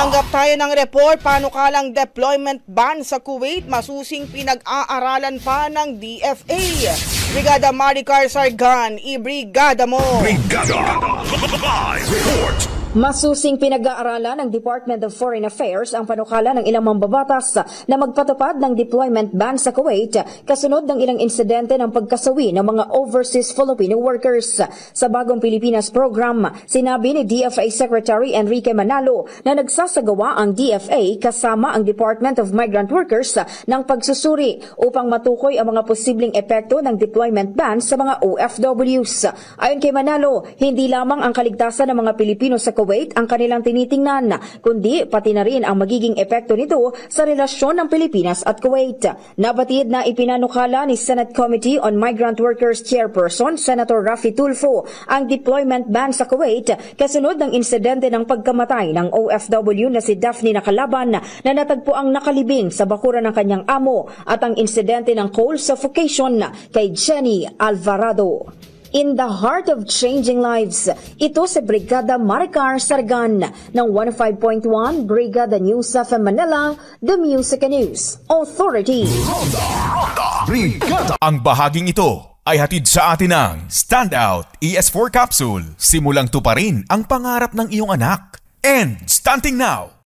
Tanggap tayo ng report, panukalang deployment ban sa Kuwait, masusing pinag-aaralan pa ng DFA. Brigada Maricar Sargan, i-brigada mo! Brigada! Live report! Masusing pinag-aaralan ng Department of Foreign Affairs ang panukala ng ilang mambabatas na magpatupad ng deployment ban sa Kuwait kasunod ng ilang insidente ng pagkasawi ng mga overseas Filipino workers. Sa bagong Pilipinas program, sinabi ni DFA Secretary Enrique Manalo na nagsasagawa ang DFA kasama ang Department of Migrant Workers ng pagsusuri upang matukoy ang mga posibleng epekto ng deployment ban sa mga OFWs. Ayon kay Manalo, hindi lamang ang kaligtasan ng mga Pilipino sa Kuwait ang kanilang tinitingnan, kundi pati na rin ang magiging epekto nito sa relasyon ng Pilipinas at Kuwait. Nabatid na ipinanukala ni Senate Committee on Migrant Workers Chairperson Senator Raffy Tulfo ang deployment ban sa Kuwait kasunod ng insidente ng pagkamatay ng OFW na si Daphne Nakalaban na natagpuang nakalibing sa bakuran ng kanyang amo at ang insidente ng coal suffocation kay Jenny Alvarado. In the heart of changing lives, ito si Brigada Maricar Sargan ng 105.1 Brigada News of Manila, the Music and News Authority. Ronda Brigada! Ang bahaging ito ay hatid sa atin ng Standout ES4 Capsule. Simulang tuparin ang pangarap ng iyong anak. And stunting now!